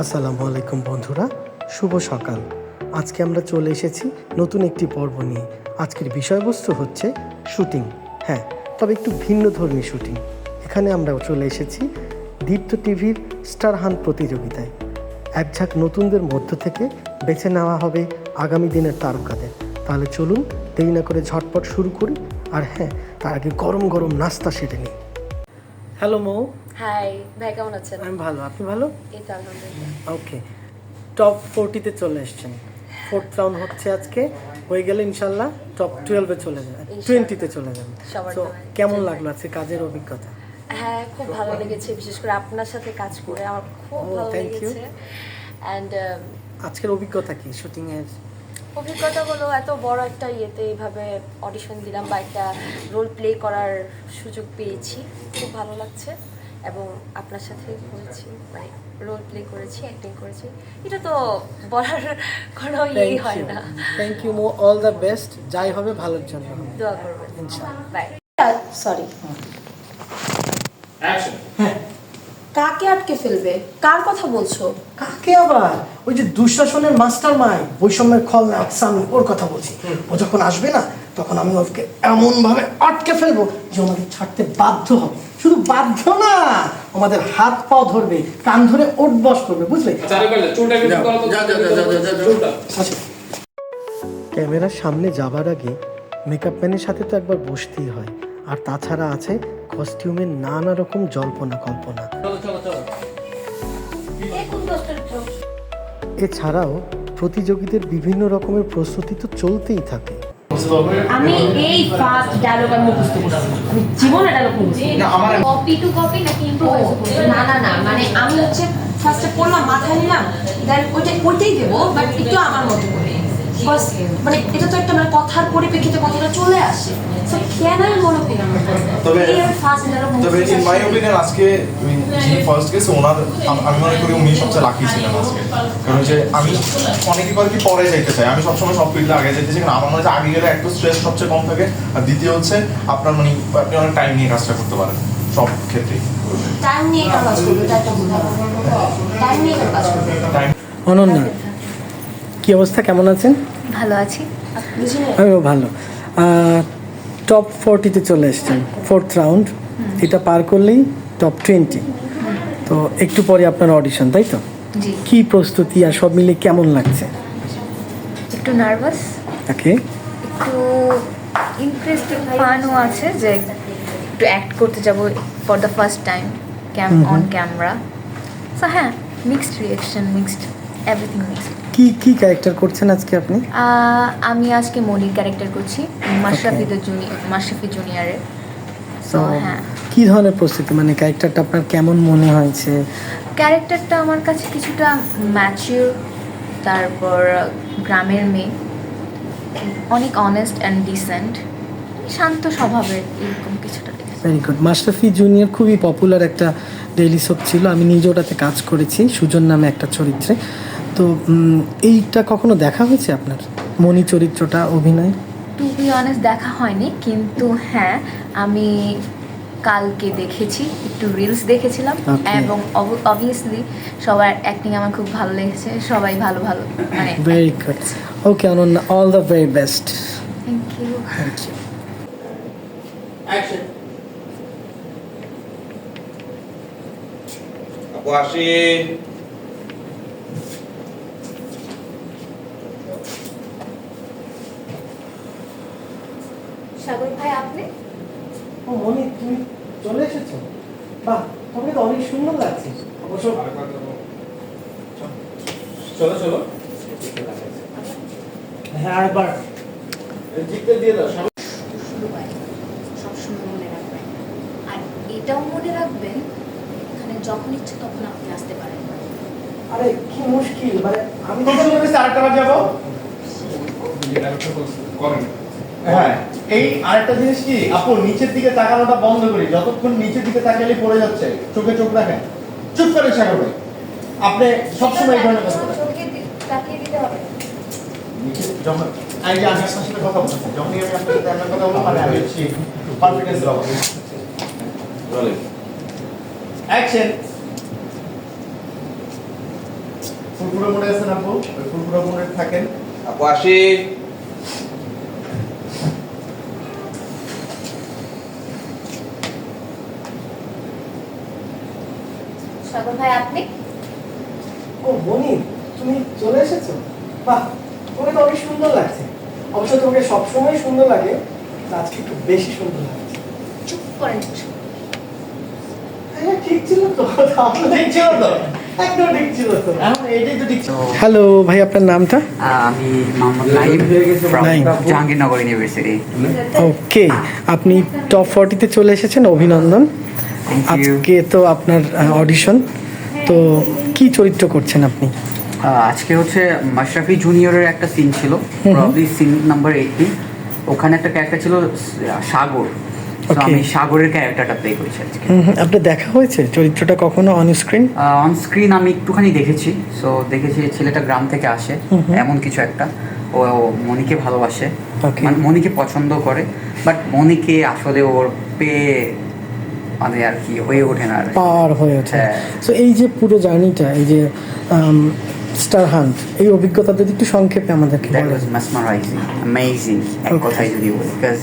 আসসালামু আলাইকুম বন্ধুরা, শুভ সকাল। আজকে আমরা চলে এসেছি নতুন একটি পর্ব নিয়ে। আজকের বিষয়বস্তু হচ্ছে শুটিং। হ্যাঁ, তবে একটু ভিন্ন ধর্মী শুটিং। এখানে আমরা চলে এসেছি দীপ্ত টিভির স্টার হান্ট প্রতিযোগিতায়। এক ঝাঁক নতুনদের মধ্য থেকে বেছে নেওয়া হবে আগামী দিনের তারকাদের। তাহলে চলুন দেরি না করে ঝটপট শুরু করি। আর হ্যাঁ, তার আগে গরম গরম নাস্তা সেরে নিই। হ্যালো মৌ। হাই ভাই, কেমন আছেন? আমি ভালো, আপনি ভালো? এই তো আলহামদুলিল্লাহ। ওকে, টপ 40-তে চলে এসছেন। ফোর্থ রাউন্ড হচ্ছে আজকে, হয়ে গেলে ইনশাল্লাহ টপ 12-এ চলে যাবেন, 20-তে চলে যাবেন। সবার তো দোয়ায়। কেমন লাগলো আজকে কাজের অভিজ্ঞতা? হ্যাঁ, খুব ভালো লেগেছে, বিশেষ করে আপনার সাথে কাজ করে আমার খুব ভালো thank you. লেগেছে। অ্যান্ড আজকের অভিজ্ঞতা কি শুটিংয়ের? অভিজ্ঞতা হলো এত বড় একটা ইয়েতে এইভাবে অডিশন দিলাম বা একটা রোল প্লে করার সুযোগ পেয়েছি, খুব ভালো লাগছে। এবং আপনার সাথে করেছি, মানে রোল প্লে করেছি, অ্যাক্টিং করেছি, এটা তো বলার কোনো ইয়েই হয় না। থ্যাংক ইউ মো, অল দ্য বেস্ট। যাই হবে ভালোর জন্য হবে। দোয়া করবেন ইনশাআল্লাহ। বাই। সরি, হ্যাঁ, কাকে আটকে ফেলবে? কার কথা বলছো? কাকে আবার? ওই যে দুঃশাসনের মাস্টার মাইন্ড, বৈষম্যের খলনায়ক সামি, ওর কথা বলছি। ও যখন আসবে না, তখন আমি ওকে এমন ভাবে আটকে ফেলবো যে আমাদের ছাড়তে বাধ্য হবে। শুধু বাধ্য না, আমাদের হাত পাও ধরবে, কান ধরে ওঠ বস করবে, বুঝলে? ক্যামেরার সামনে যাবার আগে মেকআপ ম্যানের সাথে তো একবার বসতেই হয়। আর তাছাড়া আছে কস্টিউমের নানা রকম জল্পনা কল্পনা। এছাড়াও প্রতিযোগীদের বিভিন্ন রকমের প্রস্তুতি তো চলতেই থাকে। আমি এই ফার্স্ট ডায়লগ আমি মুখস্থ করছি, আমি জীবনে ডায়লগ মুখস্থ না। আমার কপি টু কপি নাকি ইম্প্রোভাইজ করছি? না না না, মানে আমি হচ্ছে ফার্স্টে পড়লাম, মাথায় নিলাম, দেন ওইটাই দেবো, বাট একটু আমার মতো করে। মানে এটা তো একটা মানে কথার পরিপ্রেক্ষিতে কথাটা চলে আসে, সো কেন আমি মনে করি না। তবে ফার্স্ট ডায়লগ তবে ইন মাই অপিনিয়ন আজকে যিনি ফার্স্ট গেছে ওনার, আমি মনে করি উনি সবচেয়ে লাকি ছিলেন আজকে। কারণ হচ্ছে আমি অনেকে করে কি পরে যাইতে চাই, আমি সবসময় সব ফিল্ডে আগে যাইতে চাই, কারণ আমার মনে হচ্ছে আগে গেলে একটু স্ট্রেস সবচেয়ে কম থাকে। আর দ্বিতীয় হচ্ছে আপনার মানে আপনি অনেক টাইম নিয়ে কাজটা করতে পারেন সব ক্ষেত্রেই। টাইম নিয়ে কাজ করবে, টাইম নিয়ে কাজ করবে। অনন্যা, কি অবস্থা, কেমন আছেন? ভালো আছি। আমিও ভালো। টপ 40-তে চলে এসছেন, ফোর্থ রাউন্ড। এটা পার করলেই টপ 20। তো একটু পরে আপনার অডিশন, তাই তো? জি, কি প্রস্তুতি আর সব মিলে কেমন লাগছে? একটু নার্ভাস, ওকে, একটু ইন্টারেস্টিং, ফানও আছে যে একটু অ্যাক্ট করতে যাব for the first time on camera. So হ্যাঁ, mixed reaction, mixed everything mixed. কি কি ক্যারেক্টার করছেন আজকে আপনি? আমি আজকে মনির ক্যারেক্টার করছি, মাশরাফি জুনিয়রের। সো হ্যাঁ, কি ধরনের প্রস্তুতি, মানে ক্যারেক্টারটা আপনার কেমন মনে হয়েছে? ক্যারেক্টারটা আমার কাছে কিছুটা ম্যাচিউর, তারপর গ্রামের মেয়ে, অনেক অনেস্ট অ্যান্ড ডিসেন্ট, শান্ত স্বভাবের, এরকম কিছুটা দেখেছি। Very good. মাশরাফি জুনিয়র খুবই পপুলার একটা ডেইলি সোপ ছিল, আমি নিজে ওটাতে কাজ করেছি সুজন নামে একটা চরিত্রে। তো এইটা কখনো দেখা হয়েছে আপনার, মনি চরিত্রটা অভিনয়? টু বি অনেস্ট দেখা হয়নি, কিন্তু হ্যাঁ আমি কালকে দেখেছি, একটু রিলস দেখেছিলাম। Okay. এবং অবভিয়াসলি সবার অ্যাক্টিং আমার খুব ভালো লেগেছে, সবাই ভালো ভালো মানে। Very good. Okay Ananya, all the very best. Thank you. Thank you. আপু আসি। সাগর ভাই, আপনি? ও মনি, তুমি চলে এসেছো? বাহ, তোমাকে তো অনেক সুন্দর লাগছে। অবশ্য চলো চলো। হ্যাঁ, আরেকবার জিপটা দিয়ে দাও। সবসময় মনে রাখবেন, আর এটাও মনে রাখবেন, এখানে যখন ইচ্ছে তখন আপনি আসতে পারেন। আরে কি মুশকিল, মানে আমি আরেকটা বার যাবো। হ্যাঁ, এই আরেকটা জিনিস কি আপু, নিচের দিকে তাকানোটা বন্ধ করি, যতক্ষণ নিচের দিকে তাকালে পড়ে যাচ্ছে, চোখে চোখ রাখেন, চুপ করে সাগর ভাই। আপনি সবসময় এই ধরনের কথা বলেন। তাকিয়ে দিতে হবে। নিচে যখন এই যে আমি আপনার সাথে কথা বলছি, যখনই আমি আপনার সাথে এমন কথা বলবো, মানে আমি হচ্ছি কনফিডেন্সের অভাব। অ্যাকশন। ফুরফুরা মোড়ে আছেন আপু, ওই ফুরফুরা মোড়ে থাকেন। আপু আসি। সাগর ভাই আপনি? ও মনি, তুমি চলে এসেছো? বাহ, তোমাকে তো অনেক সুন্দর লাগছে। অবশ্য তোমাকে সবসময় সুন্দর লাগে, আজকে একটু বেশি সুন্দর লাগছে। চুপ করেন। হ্যাঁ, ঠিক ছিল তো। ঠিক ছিল তো? একদম ঠিক ছিল তো। এটাই তো ঠিক ছিল। হ্যালো ভাই, আপনার নামটা? আমি মোহাম্মদ নাইম from নাইম। জাহাঙ্গীরনগর ইউনিভার্সিটি। ওকে, আপনি টপ 40-তে চলে এসেছেন, অভিনন্দন। Thank you. আজকে তো আপনার অডিশন, তো কি চরিত্র করছেন আপনি? আজকে হচ্ছে মাশরাফি জুনিয়রের একটা সিন ছিল, প্রবাবলি সিন নাম্বার 80। ওখানে একটা ক্যারেক্টার ছিল সাগর। তো Okay. আমি সাগরের ক্যারেক্টারটা প্লে করেছি আজকে। আপনার দেখা হয়েছে চরিত্রটা কখনো অন স্ক্রিন? অন স্ক্রিন আমি একটুখানি দেখেছি। সো দেখেছি ছেলেটা গ্রাম থেকে আসে, এমন কিছু একটা। ও মনিকে ভালোবাসে, Okay. মানে মনিকে পছন্দ করে, বাট মনিকে আসলে ওর পেয়ে মানে আর কি হয়ে ওঠে না আর কি। পার হয়ে ওঠে। হ্যাঁ। সো এই যে পুরো জার্নিটা, এই যে স্টার হান্ট, এই অভিজ্ঞতা যদি একটু সংক্ষেপে আমাদেরকে দ্যাট বলেন। ওয়াজ মেসমারাইজিং, অ্যামেজিং এক কথায় যদি বলি। বিকজ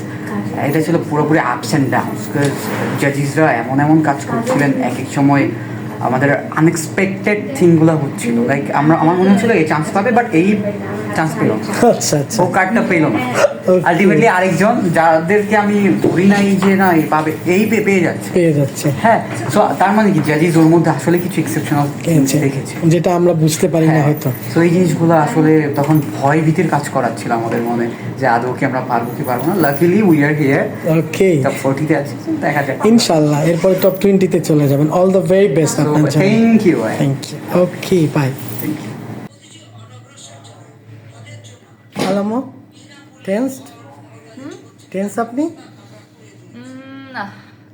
এটা ছিল পুরোপুরি আপস অ্যান্ড ডাউনস। বিকজ জাজিসরা এমন এমন কাজ করছিলেন, এক এক সময় আমাদের আনএক্সপেক্টেড থিংগুলো হচ্ছিল। লাইক আমার মনে হচ্ছিল এই চান্স পাবে, বাট এই চান্স পেল না, আচ্ছা আচ্ছা। ও কার্ডটা পেল না। Okay. আলটিমেটলি আরেকজন যাদেরকে আমি ধরি নাই যে না এই পাবে, এই পেয়ে যাচ্ছে। পেয়ে যাচ্ছে। হ্যাঁ, সো তার মানে কি জাজিস ওর মধ্যে আসলে কিছু এক্সেপশনাল দেখেছে, যেটা আমরা বুঝতে পারি না হয়তো। তো এই জিনিসগুলো আসলে তখন ভয় ভীতির কাজ করাচ্ছিল আমাদের মনে, যে আদৌ কি আমরা পারবো কি পারবো না। Luckily we are here, okay, top 40-তে আছি, দেখা যাক। ইনশাআল্লাহ এরপরে টপ 20-তে চলে যাবেন। অল দ্য ভেরি বেস্ট আপনার জন্য। Thank you. Thank you. Okay, bye. Thank you. আলামো, টেন্সড? টেন্স আপনি? না,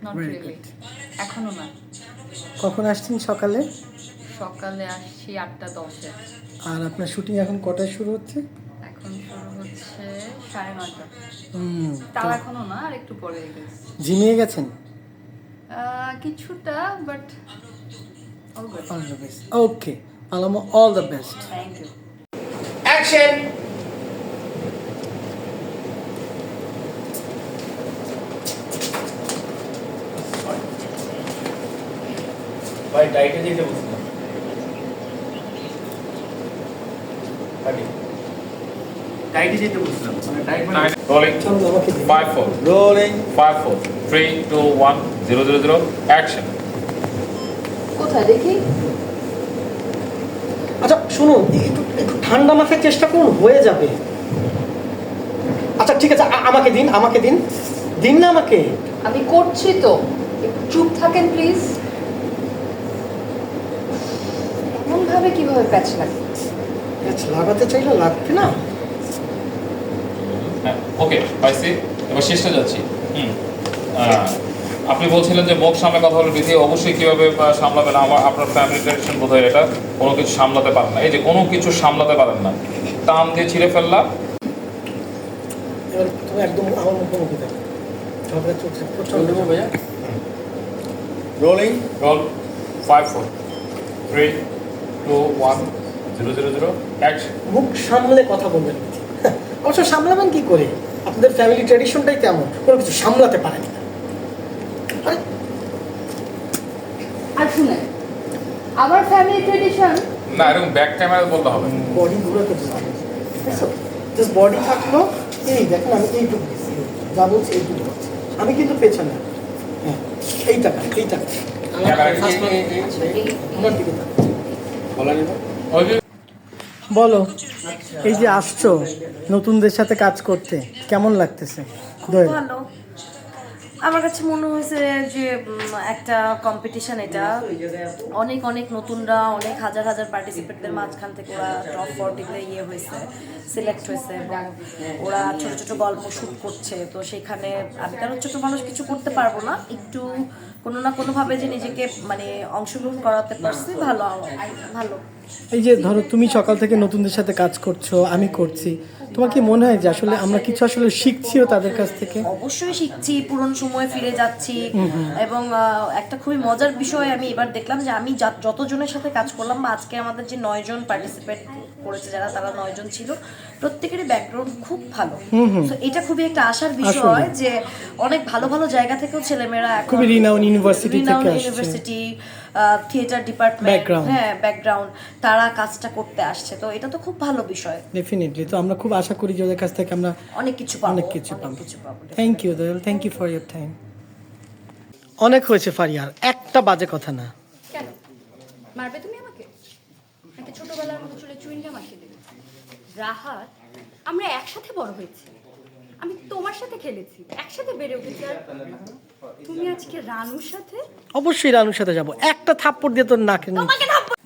নট Very রিয়েলি। এখনো না। কখন আসছেন? সকালে? সকালে আসছি 8:10-এ। আর আপনার শুটিং এখন কটায় শুরু হচ্ছে? এখন শুরু হচ্ছে 9:30। হুম, তাও এখনো না, আর একটু পরে গেছে। ঝিমিয়ে গেছেন? কিছুটা, but all good. All the best. Okay আলামো, all the best. Thank you. Action. ভাই ডাইটে যেতে বলছিলাম। ডাইটে যেতে বলছিলাম। মানে ডাইট মানে Rolling. আমাকে 5-4. রোলিং। 5-4. 3, 2, 1, 0, 0, 0. Action. কোথায় দেখি? আচ্ছা শুনুন, একটু একটু ঠান্ডা মাথায় চেষ্টা করুন, হয়ে যাবে। আচ্ছা ঠিক আছে, আমাকে দিন, আমাকে দিন, দিন না আমাকে। আমি করছি তো, একটু চুপ থাকেন প্লিজ। এমন ভাবে কিভাবে প্যাচ লাগে? আচ্ছা, লাগাতে চাইলে লাগবে না। হ্যাঁ, ওকে পাইছি। এবার শেষটা যাচ্ছি। আপনি বলছিলেন যে মুখ সামনে কথা বলে বিধি অবশ্যই কীভাবে সামলাবেন। আপনার ফ্যামিলি ট্রেডিশন বোধ হয় এটা কোনো কিছু সামলাতে পারেন না। এই যে কোনো কিছু সামলাতে পারেন না, টান দিয়ে ছিঁড়ে ফেললাম। এবার তুমি একদম আমার মুখোমুখি দেখো, ঝগড়া চলছে প্রচন্ড। ভাইয়া রোলিং। রোল 5-4. 3, 2, 1, 0, 0, 0. Action. মুখ সামলে কথা বলবেন। অবশ্য সামলাবেন কি করে? আপনাদের ফ্যামিলি ট্র্যাডিশনটাই তেমন, কোনো কিছু সামলাতে পারেন না। আরে, আর শুনে, আমার ফ্যামিলি ট্রেডিশন। না, এরকম ব্যাক ক্যামেরা বলতে হবে। বডি ঘুরাতে যাবে, জাস্ট বডি থাকলো। এই দেখুন, আমি এইটুকু দিচ্ছি, যা বলছি এইটুকু বলছি। আমি কিন্তু পেছনে, হ্যাঁ এইটা এইটা ওনার দিকে তাকান। ওই যে বলো, এই যে আসছো নতুনদের সাথে কাজ করতে, কেমন লাগতেছে? দোয়েল? ভালো। আমার কাছে মনে হয়েছে যে একটা কম্পিটিশন, এটা অনেক অনেক নতুনরা, অনেক হাজার হাজার পার্টিসিপেটদের মাঝখান থেকে ওরা টপ 40-তে হয়েছে, সিলেক্ট হয়েছে, এবং ওরা ছোট ছোট গল্প শুট করছে। তো সেখানে আমি কারণ ছোট মানুষ কিছু করতে পারবো না, একটু কোনো না কোনোভাবে যে নিজেকে মানে অংশগ্রহণ করাতে পারছি, ভালো। এই যে ধরো তুমি সকাল থেকে নতুনদের সাথে কাজ করছো, আমি করছি, তোমার কি মনে হয় যে আসলে আমরা কিছু আসলে শিখছিও তাদের কাছ থেকে? অবশ্যই শিখছি, পুরনো সময়ে ফিরে যাচ্ছি এবং একটা খুবই মজার বিষয় আমি এবার দেখলাম যে আমি যতজনের সাথে কাজ করলাম বা আজকে আমাদের যে 9 জন পার্টিসিপেট করেছে যারা, তারা 9 জন ছিল, প্রত্যেকেরই ব্যাকগ্রাউন্ড খুব ভালো। তো এটা খুবই একটা আশার বিষয় যে অনেক ভালো ভালো জায়গা থেকেও ছেলেমেয়েরা এখন খুবই রিনাউন ইউনিভার্সিটি থেকে আসছে, ইউনিভার্সিটি থিয়েটার ডিপার্টমেন্ট, হ্যাঁ ব্যাকগ্রাউন্ড, তারা কাজটা করতে আসছে। তো এটা তো খুব ভালো বিষয়। ডেফিনেটলি। তো আমরা খুব আশা করি যে ওদের কাছ থেকে আমরা অনেক কিছু পাবো। Thank you Doel, thank you for your time. অনেক হয়েছে ফারিয়ার, একটা বাজে কথা না। কেন মারবে তুমি আমাকে, নাকি ছোটবেলার মতো চলে চুইংগাম মাখিয়ে দেবে? রাহাত, আমরা একসাথে বড় হয়েছি, আমি তোমার সাথে খেলেছি, একসাথে বেড়ে উঠেছি, আর তুমি আজকে রানুর সাথে। অবশ্যই রানুর সাথে যাব, একটা থাপ্পড় দিয়ে তোর নাকে।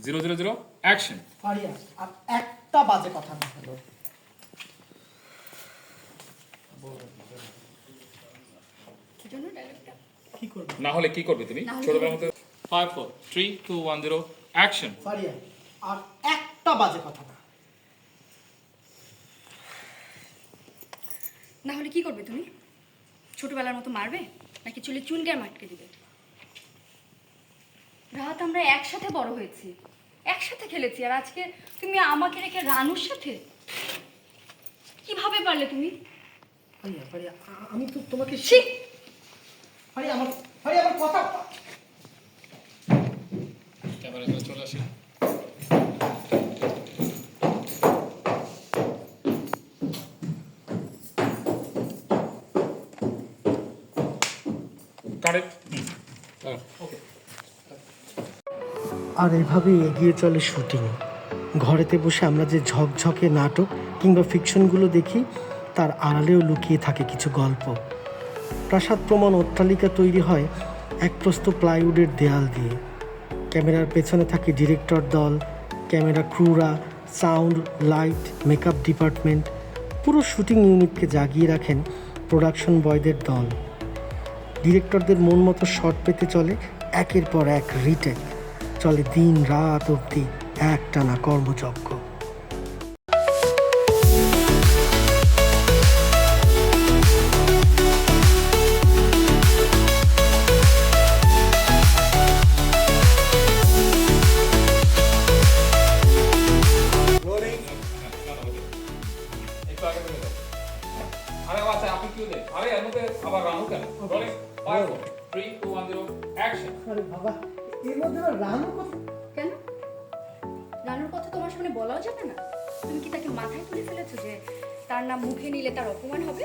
000 অ্যাকশন। ফারিয়া, আর একটা বাজে কথা না হলো। কি জন্য ডায়লগটা? কি করবে? না হলে কি করবে তুমি ছোটবেলার মতো? 5 4 3 2 1 0 অ্যাকশন। ফারিয়া, আর একটা বাজে কথা না। না হলে কি করবে তুমি? ছোটবেলার মতো মারবে, নাকি চুলে চুনগাম আটকে দিবে? রাহাত, আমরা একসাথে বড় হয়েছি, একসাথে খেলেছি, আর আজকে তুমি আমাকে রেখে রানুর সাথে কিভাবে পারলে তুমি? ফারিয়া, ফারিয়া, আমি তো তোমাকে ছি! ফারিয়া আমার কথা। ক্যামেরা করে চলে আসি। কারেক্ট। ওকে। আর এভাবেই এগিয়ে চলে শুটিং। ঘরেতে বসে আমরা যে ঝকঝকে নাটক কিংবা ফিকশনগুলো দেখি, তার আড়ালেও লুকিয়ে থাকে কিছু গল্প। প্রাসাদ প্রমাণ অট্টালিকা তৈরি হয় এক প্রস্থ প্লাইউডের দেয়াল দিয়ে। ক্যামেরার পেছনে থাকে ডিরেক্টর দল, ক্যামেরা ক্রুরা, সাউন্ড, লাইট, মেকআপ ডিপার্টমেন্ট। পুরো শুটিং ইউনিটকে জাগিয়ে রাখেন প্রোডাকশন বয়দের দল। ডিরেক্টরদের মন মতো শট পেতে চলে একের পর এক রিটেক, চলে দিন রাত অবধি একটানা কর্মযজ্ঞ। একটু আগে থেকে দাও। আরে আচ্ছা, আপনি কিউ দে। আরে এর মধ্যে আবার রানু কেন? Rolling 5 4 3 2 1 0 action. আরে বাবা, এর মধ্যে রানু কথা। কেন? রানুর কথা তোমার সামনে বলাও যাবে না? তুমি কি তাকে মাথায় তুলে ফেলেছো যে তার নাম মুখে নিলে তার অপমান হবে?